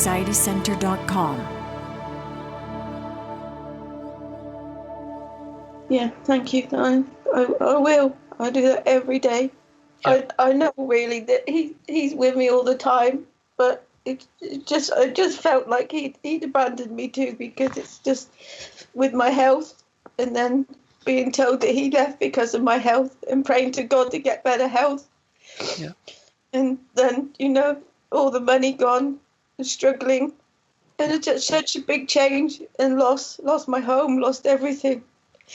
SocietyCenter.com. Yeah, thank you. I will. I do that every day. Yeah. I know really that he's with me all the time, but I just felt like he'd abandoned me too, because it's just with my health, and then being told that he left because of my health, and praying to God to get better health. Yeah. And then, all the money gone, and struggling, and it's just such a big change, and lost my home, lost everything.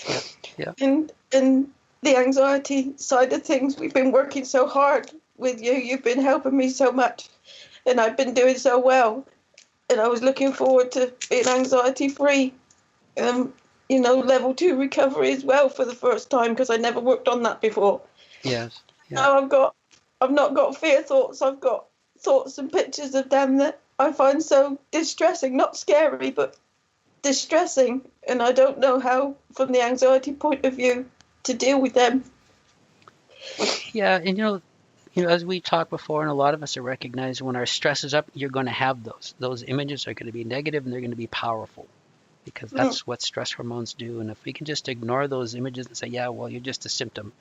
Yeah. Yeah. And the anxiety side of things, we've been working so hard with you. You've been helping me so much, and I've been doing so well. And I was looking forward to being anxiety free. Level 2 recovery as well for the first time, because I never worked on that before. Yes. Yeah. Now I've not got fear thoughts. I've got thoughts and pictures of them that I find so distressing, not scary, but distressing. And I don't know how, from the anxiety point of view, to deal with them. Yeah. And as we talked before, and a lot of us are recognizing, when our stress is up, you're going to have those. Those images are going to be negative, and they're going to be powerful, because that's what stress hormones do. And if we can just ignore those images and say, yeah, well, you're just a symptom,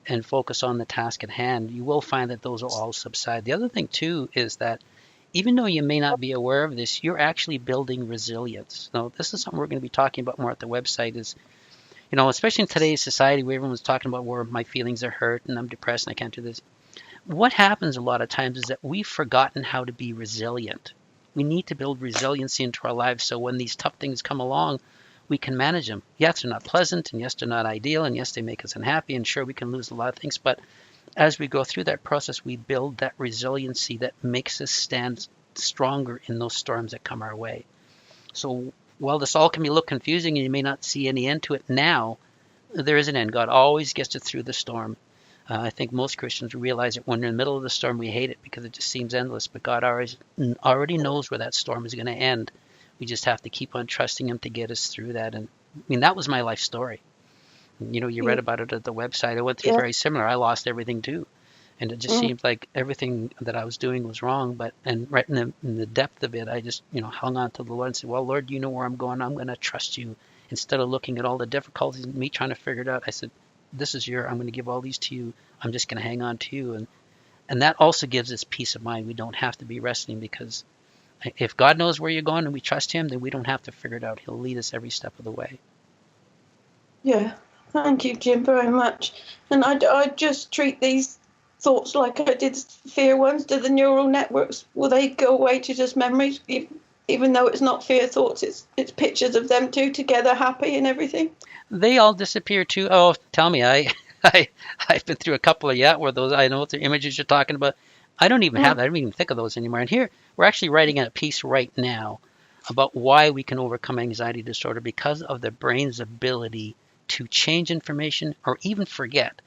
and focus on the task at hand, you will find that those will all subside. The other thing too is that even though you may not be aware of this, you're actually building resilience. Now, this is something we're going to be talking about more at the website, is, especially in today's society where everyone's talking about where my feelings are hurt and I'm depressed and I can't do this. What happens a lot of times is that we've forgotten how to be resilient. We need to build resiliency into our lives, so when these tough things come along, we can manage them. Yes, they're not pleasant, and yes, they're not ideal, and yes, they make us unhappy, and sure, we can lose a lot of things, but as we go through that process, we build that resiliency that makes us stand stronger in those storms that come our way. So while this all can look confusing and you may not see any end to it now, there is an end. God always gets us through the storm. I think most Christians realize that when we're in the middle of the storm, we hate it because it just seems endless, but God already knows where that storm is going to end. We just have to keep on trusting him to get us through that. And that was my life story. You read about it at the website. I went through very similar. I lost everything too. And it just seemed like everything that I was doing was wrong. And right in the depth of it, I just, hung on to the Lord and said, well, Lord, you know where I'm going. I'm going to trust you. Instead of looking at all the difficulties and me trying to figure it out, I said, this is I'm going to give all these to you. I'm just going to hang on to you. And that also gives us peace of mind. We don't have to be wrestling, because if God knows where you're going and we trust him, then we don't have to figure it out. He'll lead us every step of the way. Yeah, thank you, Jim, very much. And I just treat these thoughts like I did fear ones. Do the neural networks, will they go away to just memories, even though it's not fear thoughts, it's pictures of them two together, happy and everything? They all disappear too. Oh, tell me, I've been through a couple of where those, I know what the images you're talking about. I don't even have that. I don't even think of those anymore. And here we're actually writing a piece right now about why we can overcome anxiety disorder, because of the brain's ability to change information or even forget.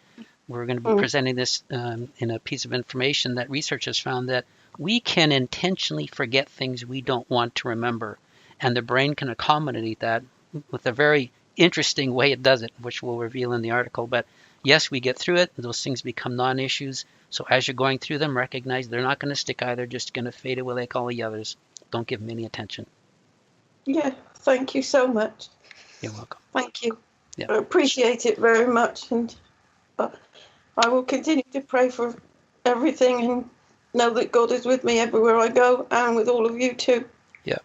We're going to be presenting this in a piece of information that researchers found that we can intentionally forget things we don't want to remember. And the brain can accommodate that with a very interesting way it does it, which we'll reveal in the article. But yes, we get through it. Those things become non-issues. So as you're going through them, recognize they're not going to stick either, just going to fade away like all the others. Don't give them any attention. Yeah, thank you so much. You're welcome. Thank you. Yeah. I appreciate it very much. And I will continue to pray for everything and know that God is with me everywhere I go, and with all of you too. Yeah.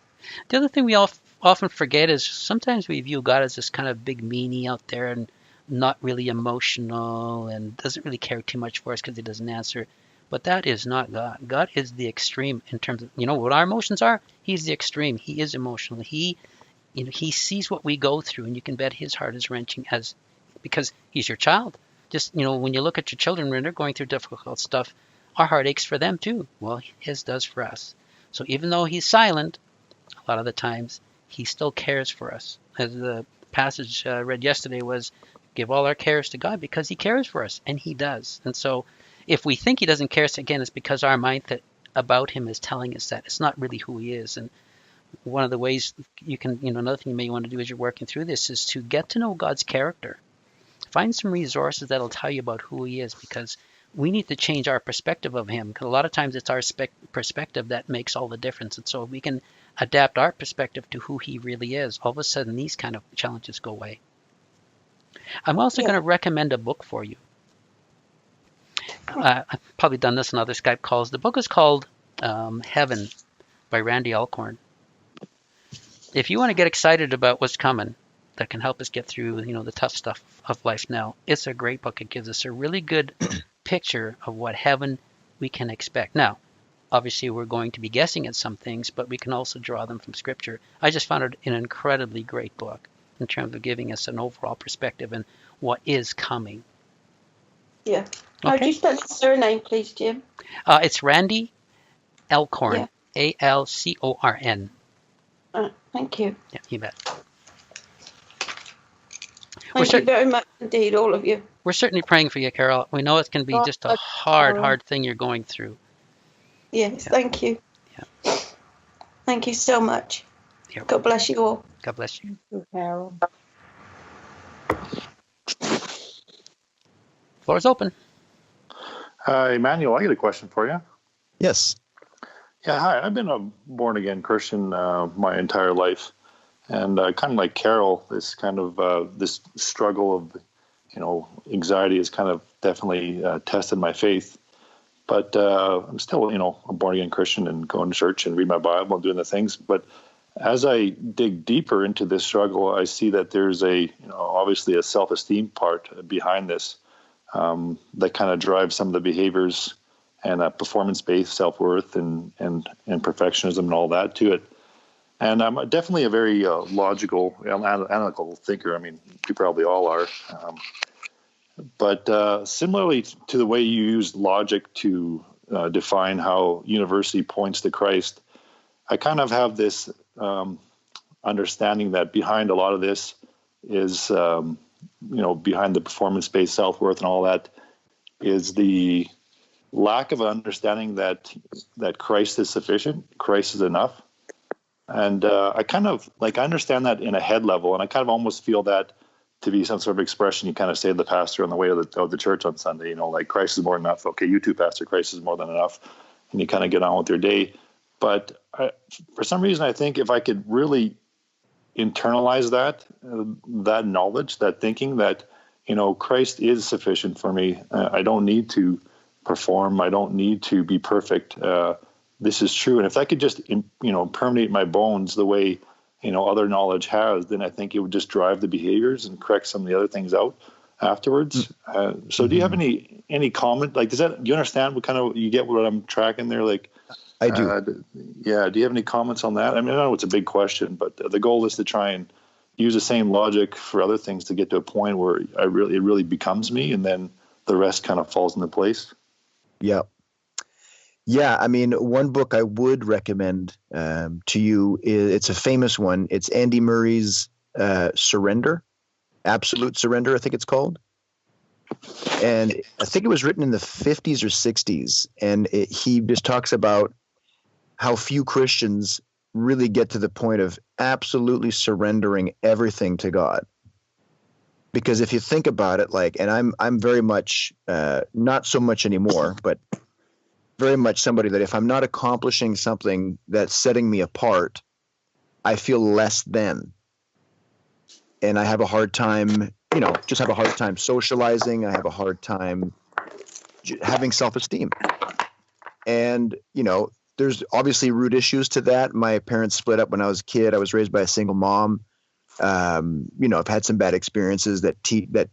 The other thing we often forget is sometimes we view God as this kind of big meanie out there and not really emotional and doesn't really care too much for us because he doesn't answer. But that is not God. God is the extreme in terms of, what our emotions are. He's the extreme. He is emotional. He sees what we go through, and you can bet his heart is wrenching because he's your child. Just, when you look at your children when they're going through difficult stuff, our heart aches for them too. Well, his does for us. So even though he's silent, a lot of the times, he still cares for us. As the passage read yesterday was, give all our cares to God because he cares for us, and he does. And so if we think he doesn't care, again, it's because our mind about him is telling us that. It's not really who he is. And one of the ways you can, another thing you may want to do as you're working through this is to get to know God's character. Find some resources that'll tell you about who he is, because we need to change our perspective of him, because a lot of times it's our perspective that makes all the difference. And so if we can adapt our perspective to who he really is, all of a sudden these kind of challenges go away. I'm also going to recommend a book for you. I've probably done this in other Skype calls. The book is called Heaven by Randy Alcorn. If you want to get excited about what's coming that can help us get through, the tough stuff of life now, it's a great book. It gives us a really good picture of what heaven we can expect. Now, obviously, we're going to be guessing at some things, but we can also draw them from Scripture. I just found it an incredibly great book in terms of giving us an overall perspective and what is coming. Yeah. How do you spell his surname, please, Jim? It's Randy Alcorn, Alcorn. Thank you. Yeah, you bet. Thank you very much indeed, all of you. We're certainly praying for you, Carol. We know it can be just a hard thing you're going through. Yes, thank you. Yeah. Thank you so much. God bless you all. God bless you. Thank you, Carol. Floor is open. Emmanuel, I got a question for you. Yes. Yeah, hi. I've been a born-again Christian my entire life. And kind of like Carol, this kind of this struggle of, anxiety has kind of definitely tested my faith. But I'm still, a born-again Christian and going to church and read my Bible and doing the things. But as I dig deeper into this struggle, I see that there's obviously a self-esteem part behind this that kind of drives some of the behaviors and performance-based self-worth and perfectionism and all that to it. And I'm definitely a very logical, analytical thinker. I mean, you probably all are. But similarly to the way you use logic to define how university points to Christ, I kind of have this understanding that behind a lot of this is, behind the performance-based self-worth and all that, is the lack of understanding that Christ is sufficient, Christ is enough. And I kind of I understand that in a head level, and I kind of almost feel that to be some sort of expression you kind of say to the pastor on the way to the church on Sunday, Christ is more than enough. Okay, you too, Pastor, Christ is more than enough. And you kind of get on with your day. But for some reason, I think if I could really internalize that knowledge, that thinking that, Christ is sufficient for me. I don't need to perform. I don't need to be perfect. This is true. And if I could just, permeate my bones the way, other knowledge has, then I think it would just drive the behaviors and correct some of the other things out afterwards. So do you have any comment? Do you understand what kind of, you get what I'm tracking there? I do. Yeah. Do you have any comments on that? I mean, I know it's a big question, but the goal is to try and use the same logic for other things to get to a point where it really becomes me, and then the rest kind of falls into place. Yeah. Yeah, I mean, one book I would recommend to you it's a famous one. It's Andy Murray's Surrender, Absolute Surrender, I think it's called. And I think it was written in the 50s or 60s. And he just talks about how few Christians really get to the point of absolutely surrendering everything to God. Because if you think about it, and I'm very much, not so much anymore, but very much somebody that if I'm not accomplishing something that's setting me apart, I feel less than. And I have a hard time, just have a hard time socializing. I have a hard time having self-esteem. And, there's obviously root issues to that. My parents split up when I was a kid. I was raised by a single mom. I've had some bad experiences that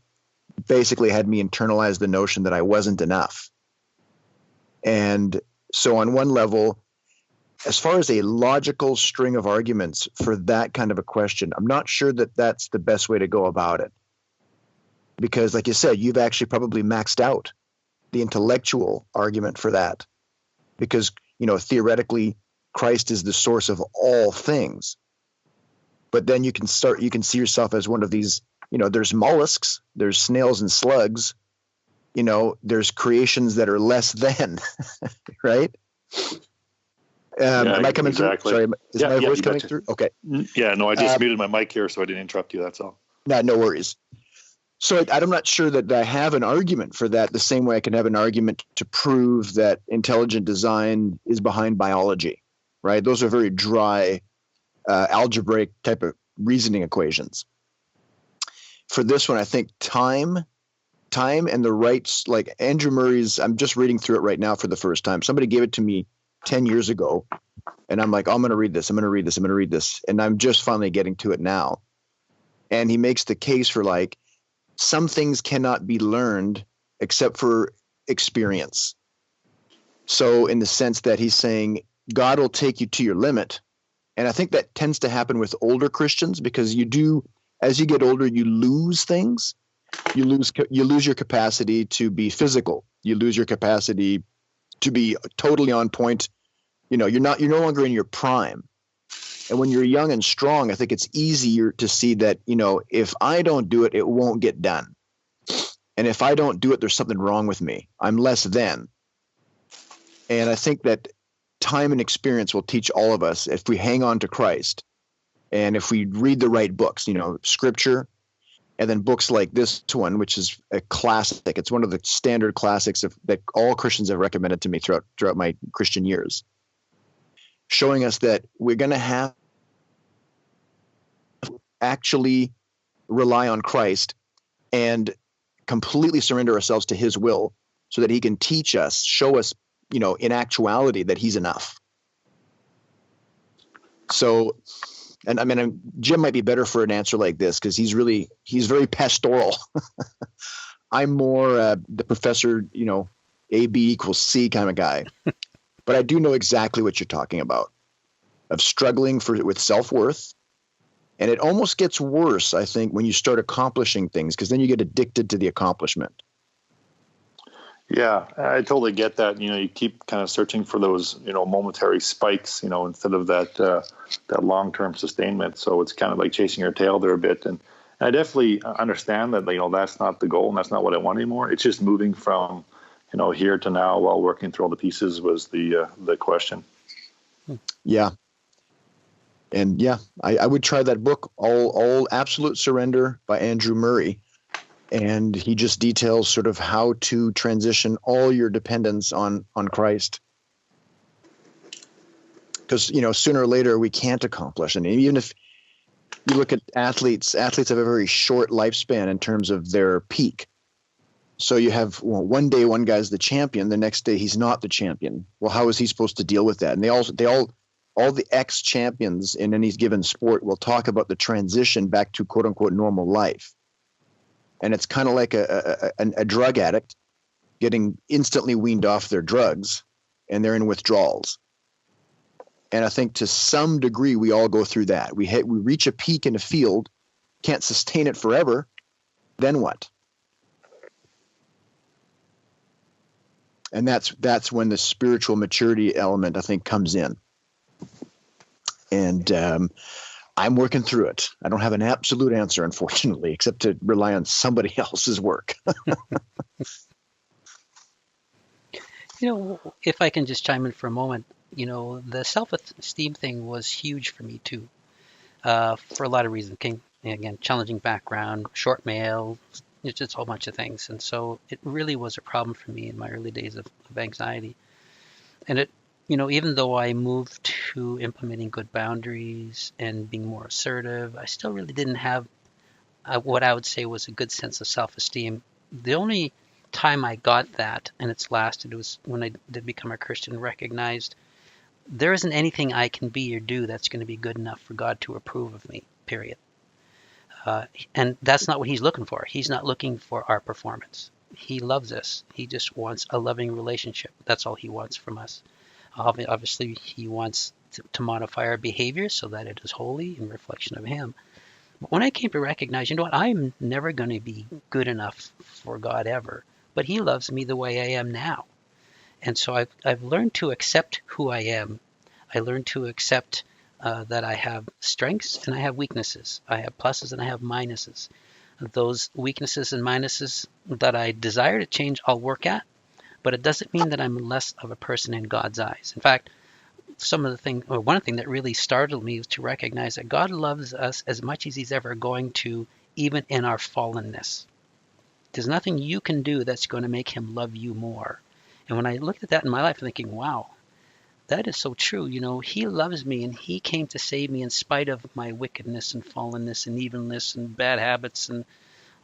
basically had me internalize the notion that I wasn't enough. And so on one level, as far as a logical string of arguments for that kind of a question, I'm not sure that that's the best way to go about it. Because like you said, you've actually probably maxed out the intellectual argument for that. Because, theoretically, Christ is the source of all things. But then you can see yourself as one of these, there's mollusks, there's snails and slugs, there's creations that are less than, right? Am I coming through? Sorry, is my voice coming through? Okay. Yeah, no, I just muted my mic here so I didn't interrupt you. That's all. No worries. So I'm not sure that I have an argument for that the same way I can have an argument to prove that intelligent design is behind biology, right? Those are very dry, algebraic type of reasoning equations. For this one, I think time and the rights, like Andrew Murray's, I'm just reading through it right now for the first time. Somebody gave it to me 10 years ago, and I'm like, oh, I'm going to read this. I'm going to read this. I'm going to read this. And I'm just finally getting to it now. And he makes the case for like, some things cannot be learned except for experience. So in the sense that he's saying God will take you to your limit. And I think that tends to happen with older Christians, because as you get older, you lose things. You lose your capacity to be physical. You lose your capacity to be totally on point. You're no longer in your prime. And when you're young and strong, I think it's easier to see that, if I don't do it, it won't get done. And if I don't do it, there's something wrong with me. I'm less than. And I think that time and experience will teach all of us, if we hang on to Christ and if we read the right books, scripture, and then books like this one, which is a classic. It's one of the standard classics that all Christians have recommended to me throughout my Christian years, showing us that we're going to have to actually rely on Christ and completely surrender ourselves to his will so that he can teach us, show us, in actuality that he's enough. So, and I mean, Jim might be better for an answer like this because he's very pastoral. I'm more the professor, A, B equals C kind of guy. But I do know exactly what you're talking about, of struggling with self-worth. And it almost gets worse, I think, when you start accomplishing things, because then you get addicted to the accomplishment. Yeah, I totally get that. You keep kind of searching for those, momentary spikes, instead of that long-term sustainment. So it's kind of like chasing your tail there a bit. And I definitely understand that, that's not the goal and that's not what I want anymore. It's just moving from, here to now while working through all the pieces was the question. Yeah. And yeah, I would try that book, All Absolute Surrender by Andrew Murray. And he just details sort of how to transition all your dependence on Christ. Because, sooner or later we can't accomplish. And even if you look at athletes have a very short lifespan in terms of their peak. So you have one day one guy's the champion, the next day he's not the champion. Well, how is he supposed to deal with that? And all the ex-champions in any given sport will talk about the transition back to quote unquote normal life. And it's kind of like a drug addict getting instantly weaned off their drugs, and they're in withdrawals. And I think to some degree, we all go through that. We reach a peak in a field, can't sustain it forever. Then what? And that's when the spiritual maturity element, I think, comes in. And I'm working through it. I don't have an absolute answer, unfortunately, except to rely on somebody else's work. If I can just chime in for a moment, the self-esteem thing was huge for me too, for a lot of reasons. Again, challenging background, short male, just a whole bunch of things. And so it really was a problem for me in my early days of anxiety. And it, even though I moved to implementing good boundaries and being more assertive, I still really didn't have what I would say was a good sense of self-esteem. The only time I got that, and it's lasted, was when I did become a Christian, recognized there isn't anything I can be or do that's going to be good enough for God to approve of me, period. And that's not what he's looking for. He's not looking for our performance. He loves us. He just wants a loving relationship. That's all he wants from us. Obviously, he wants to modify our behavior so that it is holy in reflection of him. But when I came to recognize, I'm never going to be good enough for God ever, but he loves me the way I am now. And so I've learned to accept who I am. I learned to accept that I have strengths and I have weaknesses. I have pluses and I have minuses. Those weaknesses and minuses that I desire to change, I'll work at. But it doesn't mean that I'm less of a person in God's eyes. In fact, one thing that really startled me was to recognize that God loves us as much as he's ever going to, even in our fallenness. There's nothing you can do that's going to make him love you more. And when I looked at that in my life, I'm thinking, wow, that is so true. He loves me, and he came to save me in spite of my wickedness and fallenness and evilness and bad habits and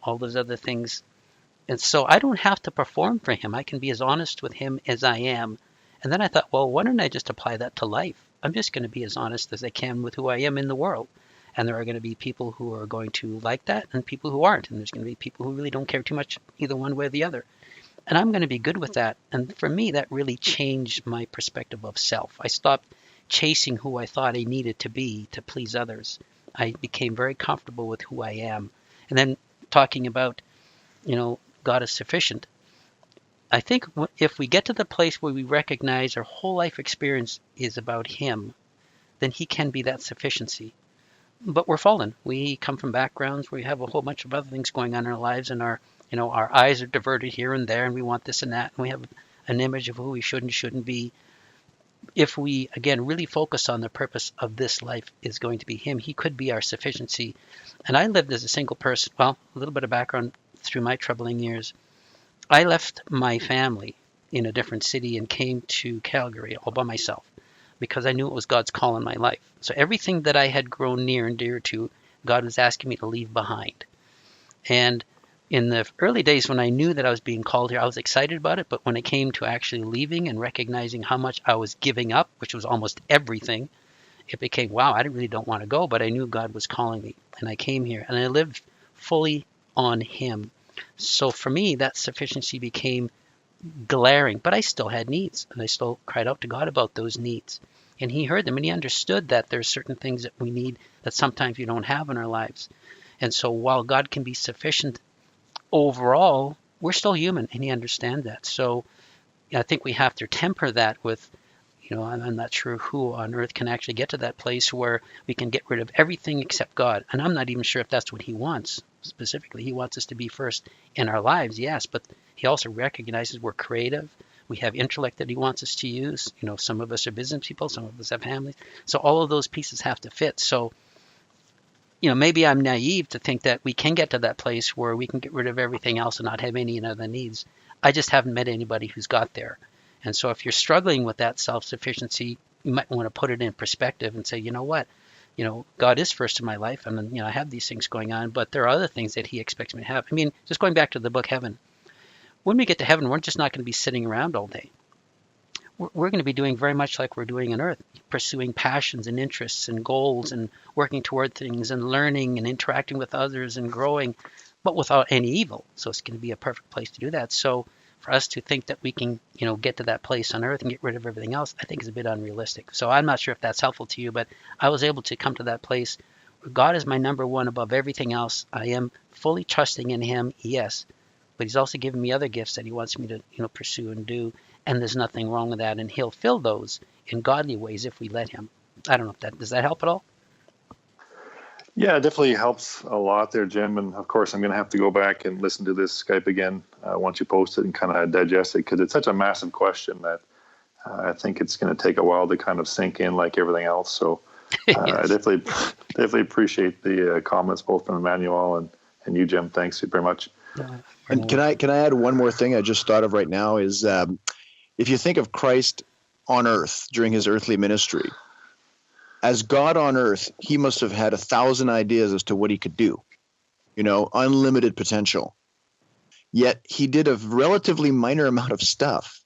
all those other things. And so I don't have to perform for him. I can be as honest with him as I am. And then I thought, well, why don't I just apply that to life? I'm just going to be as honest as I can with who I am in the world. And there are going to be people who are going to like that and people who aren't. And there's going to be people who really don't care too much either one way or the other. And I'm going to be good with that. And for me, that really changed my perspective of self. I stopped chasing who I thought I needed to be to please others. I became very comfortable with who I am. And then talking about, God is sufficient. I think if we get to the place where we recognize our whole life experience is about him, then he can be that sufficiency. But we're fallen. We come from backgrounds where we have a whole bunch of other things going on in our lives, and our eyes are diverted here and there, and we want this and that, and we have an image of who we should and shouldn't be. If we, again, really focus on the purpose of this life is going to be him, he could be our sufficiency. And I lived as a single person. Well, a little bit of background through my troubling years. I left my family in a different city and came to Calgary all by myself because I knew it was God's call in my life. So everything that I had grown near and dear to, God was asking me to leave behind. And in the early days when I knew that I was being called here, I was excited about it. But when it came to actually leaving and recognizing how much I was giving up, which was almost everything, it became, wow, I really don't want to go, but I knew God was calling me. And I came here and I lived fully on him. So for me, that sufficiency became glaring, but I still had needs, and I still cried out to God about those needs. And he heard them, and he understood that there's certain things that we need that sometimes we don't have in our lives. And so while God can be sufficient overall, we're still human, and he understands that. So I think we have to temper that with, I'm not sure who on earth can actually get to that place where we can get rid of everything except God. And I'm not even sure if that's what he wants specifically. He wants us to be first in our lives, yes, but he also recognizes we're creative. We have intellect that he wants us to use. Some of us are business people, some of us have families. So all of those pieces have to fit. So, maybe I'm naive to think that we can get to that place where we can get rid of everything else and not have any other needs. I just haven't met anybody who's got there. And so if you're struggling with that self-sufficiency, you might want to put it in perspective and say, you know what? God is first in my life, and I have these things going on, but there are other things that he expects me to have. I mean, just going back to the book Heaven, when we get to heaven, we're just not going to be sitting around all day. We're going to be doing very much like we're doing on earth, pursuing passions and interests and goals and working toward things and learning and interacting with others and growing, but without any evil. So it's going to be a perfect place to do that. So for us to think that we can, get to that place on earth and get rid of everything else, I think is a bit unrealistic. So I'm not sure if that's helpful to you, but I was able to come to that place where God is my number one above everything else. I am fully trusting in him, yes, but he's also given me other gifts that he wants me to, pursue and do. And there's nothing wrong with that. And he'll fill those in godly ways if we let him. I don't know if does that help at all? Yeah, it definitely helps a lot there, Jim. And of course, I'm going to have to go back and listen to this Skype again once you post it and kind of digest it, because it's such a massive question that I think it's going to take a while to kind of sink in like everything else. So Yes. I definitely appreciate the comments both from Emmanuel and you, Jim. Thanks very much. And can I add one more thing I just thought of right now is if you think of Christ on earth during his earthly ministry, as God on earth, he must have had 1,000 ideas as to what he could do, unlimited potential. Yet he did a relatively minor amount of stuff.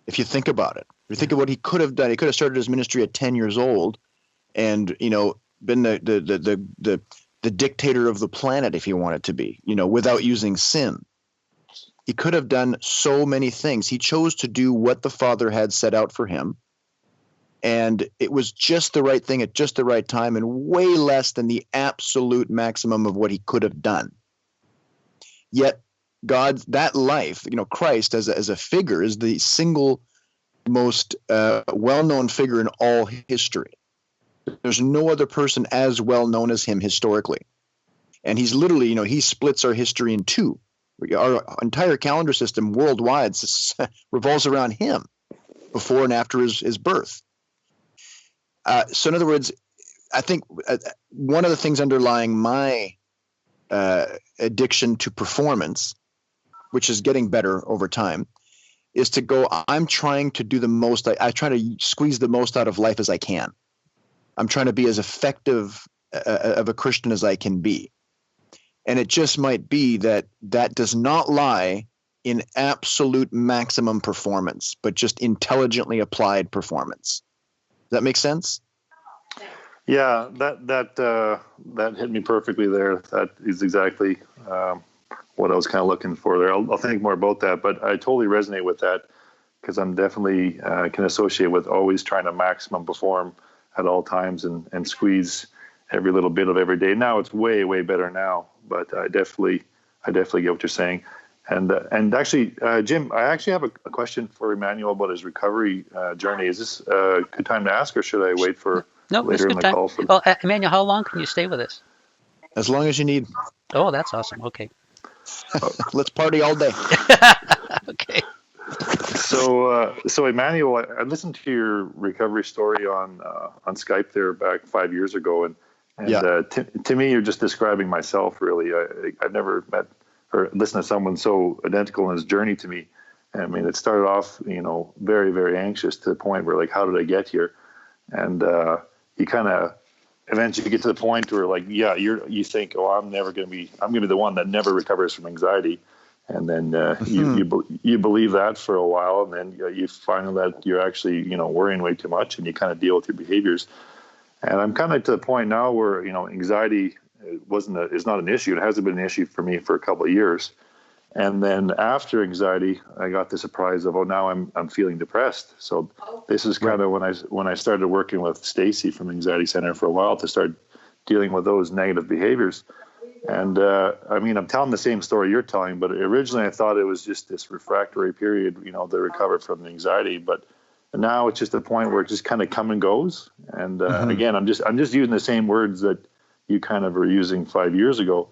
If you think about it, if you think of what he could have done, he could have started his ministry at 10 years old and, been the dictator of the planet if he wanted to be, without using sin. He could have done so many things. He chose to do what the Father had set out for him. And it was just the right thing at just the right time and way less than the absolute maximum of what he could have done. Yet that life, Christ as a figure is the single most well-known figure in all history. There's no other person as well known as him historically. And he's literally, he splits our history in two. Our entire calendar system worldwide revolves around him before and after his birth. So in other words, I think one of the things underlying my addiction to performance which is getting better over time, is to go, I'm trying to do the most. I try to squeeze the most out of life as I can. I'm trying to be as effective of a Christian as I can be. And it just might be that does not lie in absolute maximum performance, but just intelligently applied performance. Does that make sense? Yeah, that hit me perfectly there. That is exactly what I was kind of looking for there. I'll think more about that, but I totally resonate with that because I'm definitely can associate with always trying to maximum perform at all times and squeeze every little bit of every day. Now it's way, way better now, but I definitely get what you're saying. And actually, Jim, I actually have a question for Emmanuel about his recovery journey. Is this a good time to ask, or should I wait for later in the call? Well, Emmanuel, how long can you stay with us? As long as you need. Oh, that's awesome. Okay. Let's party all day. Okay. So Emmanuel, I listened to your recovery story on Skype there back 5 years ago, and to me, you're just describing myself. Really, I've never met or listened to someone so identical in his journey to me. I mean, it started off, very, very anxious to the point where, like, how did I get here? And you kind of eventually get to the point where, like, you think, oh, I'm going to be the one that never recovers from anxiety. And then you believe that for a while, and then you find that you're actually, worrying way too much, and you kind of deal with your behaviors. And I'm kind of to the point now where, anxiety is not an issue. It hasn't been an issue for me for a couple of years. And then after anxiety, I got the surprise of, now I'm feeling depressed. So this is kind of when I started working with Stacy from Anxiety Center for a while to start dealing with those negative behaviors. And I'm telling the same story you're telling, but originally I thought it was just this refractory period, to recover from the anxiety. But now it's just a point where it just kind of come and goes. And again, I'm just using the same words that you kind of were using 5 years ago.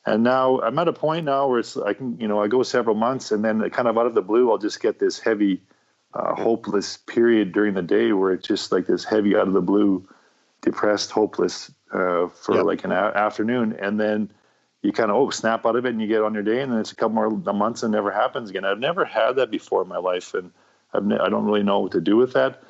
And now I'm at a point now where it's I go several months, and then kind of out of the blue, I'll just get this heavy, hopeless period during the day where it's just like this heavy out of the blue, depressed, hopeless for like an afternoon. And then you kind of, snap out of it and you get on your day, and then it's a couple more months and it never happens again. I've never had that before in my life, and I don't really know what to do with that.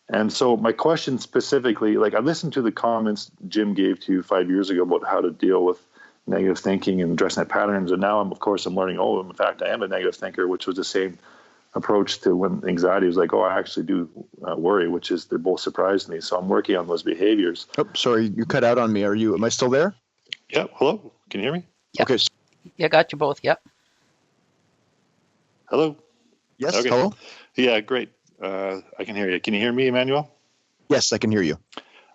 And so my question specifically, like, I listened to the comments Jim gave to you 5 years ago about how to deal with negative thinking and addressing that patterns. And now I'm learning, in fact, I am a negative thinker, which was the same approach to when anxiety was like, I actually do worry, which is, they both surprised me. So I'm working on those behaviors. Oh, sorry, you cut out on me. Am I still there? Yeah. Hello. Can you hear me? Yep. Okay. Yeah, got you both. Yep. Hello. Yes. Okay. Hello. Yeah. Great. I can hear you. Can you hear me, Emmanuel? Yes, I can hear you.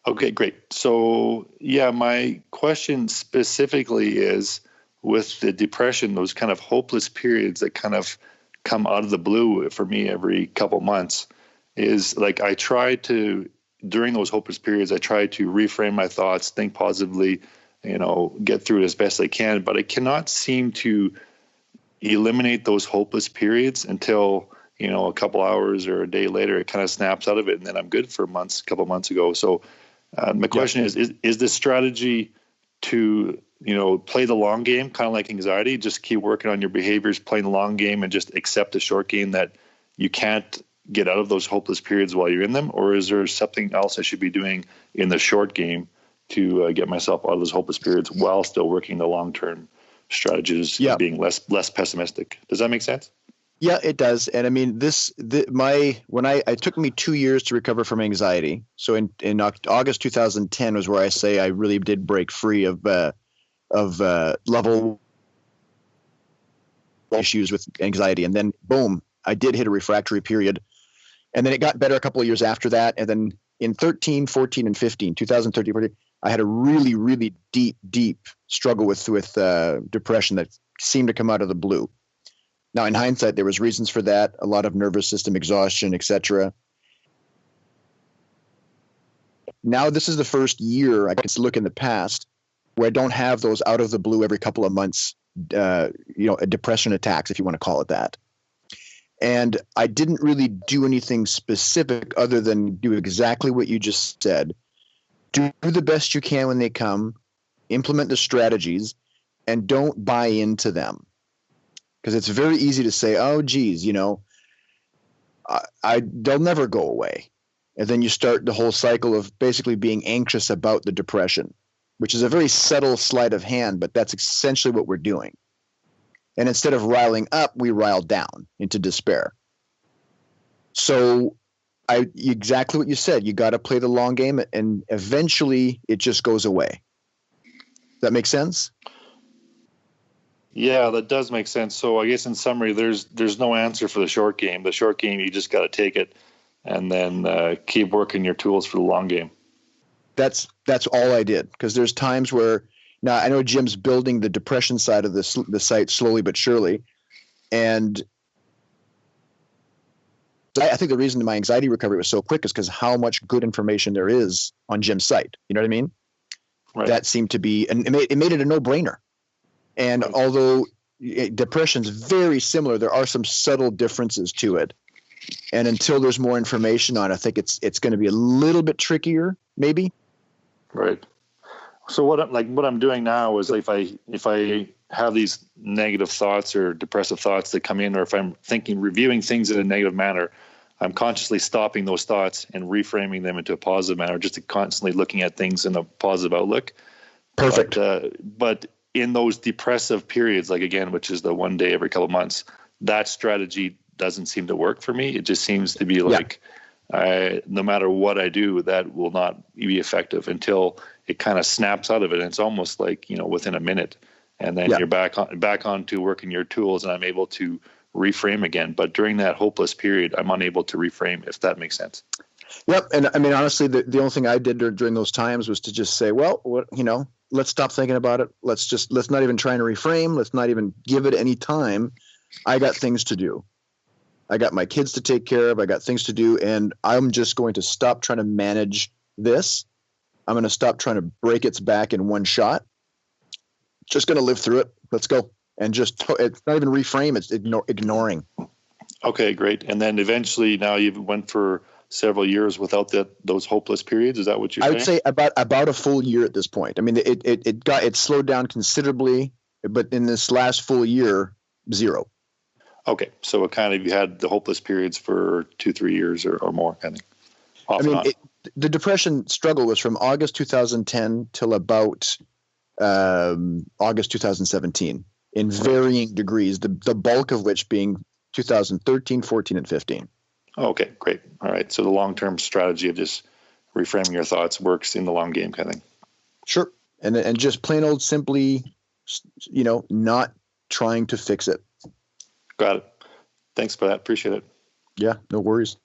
Okay, great. So, my question specifically is with the depression, those kind of hopeless periods that kind of come out of the blue for me every couple months, is like I try to, during those hopeless periods, I try to reframe my thoughts, think positively, get through it as best I can. But I cannot seem to eliminate those hopeless periods until a couple hours or a day later, it kind of snaps out of it, and then I'm good for a couple months ago. So my question is the strategy to, play the long game, kind of like anxiety, just keep working on your behaviors, playing the long game, and just accept the short game that you can't get out of those hopeless periods while you're in them? Or is there something else I should be doing in the short game to get myself out of those hopeless periods while still working the long-term strategies of being less pessimistic? Does that make sense? Yeah, it does. And I mean, it took me 2 years to recover from anxiety. So in August 2010 was where I say I really did break free of level issues with anxiety. And then boom, I did hit a refractory period. And then it got better a couple of years after that. And then in 13, 14, and 15, 2013, 14, I had a really, really deep struggle with depression that seemed to come out of the blue. Now, in hindsight, there was reasons for that, a lot of nervous system exhaustion, etc. Now, this is the first year I can look in the past where I don't have those out of the blue every couple of months, depression attacks, if you want to call it that. And I didn't really do anything specific other than do exactly what you just said. Do the best you can when they come, implement the strategies, and don't buy into them. because it's very easy to say, oh, geez, you know, they'll never go away. And then you start the whole cycle of basically being anxious about the depression, which is a very subtle sleight of hand, but that's essentially what we're doing. And instead of riling up, we rile down into despair. So exactly what you said, you got to play the long game, and eventually it just goes away. Does that make sense? Yeah, that does make sense. So I guess in summary, there's no answer for the short game. The short game, you just got to take it and then keep working your tools for the long game. That's all I did, because there's times where, now I know Jim's building the depression side of the site slowly but surely, and I think the reason my anxiety recovery was so quick is because how much good information there is on Jim's site. You know what I mean? Right. That seemed to be, and it made it a no-brainer. And Right. although depression's very similar, there are some subtle differences to it. And until there's more information on it, I think it's going to be a little bit trickier, maybe. Right. So what I'm doing now is if I have these negative thoughts or depressive thoughts that come in, or if I'm reviewing things in a negative manner, I'm consciously stopping those thoughts and reframing them into a positive manner, just to constantly looking at things in a positive outlook. Perfect. But in those depressive periods, like again, which is the one day every couple of months, that strategy doesn't seem to work for me. It just seems to be like, no matter what I do, that will not be effective until it kind of snaps out of it. And it's almost like, you know, within a minute, and then you're back on to working your tools, and I'm able to reframe again. But during that hopeless period, I'm unable to reframe, if that makes sense. Yep. And I mean, honestly, the only thing I did during those times was to just say, well, let's stop thinking about it. Let's not even try and reframe. Let's not even give it any time. I got things to do. I got my kids to take care of. I got things to do. And I'm just going to stop trying to manage this. I'm going to stop trying to break its back in one shot. Just going to live through it. Let's go. And it's not even reframe. It's ignoring. Okay, great. And then eventually now you've went for several years without those hopeless periods. Is that what you're saying? I would say about a full year at this point. I mean, it slowed down considerably, but in this last full year, zero. Okay, so you had the hopeless periods for 2-3 years or more, kind of. I mean, the depression struggle was from August 2010 till about August 2017 in varying degrees, the bulk of which being 2013, 14, and 15. Okay, great. All right. So the long-term strategy of just reframing your thoughts works in the long game kind of thing. Sure. And just plain old simply, not trying to fix it. Got it. Thanks for that. Appreciate it. Yeah, no worries.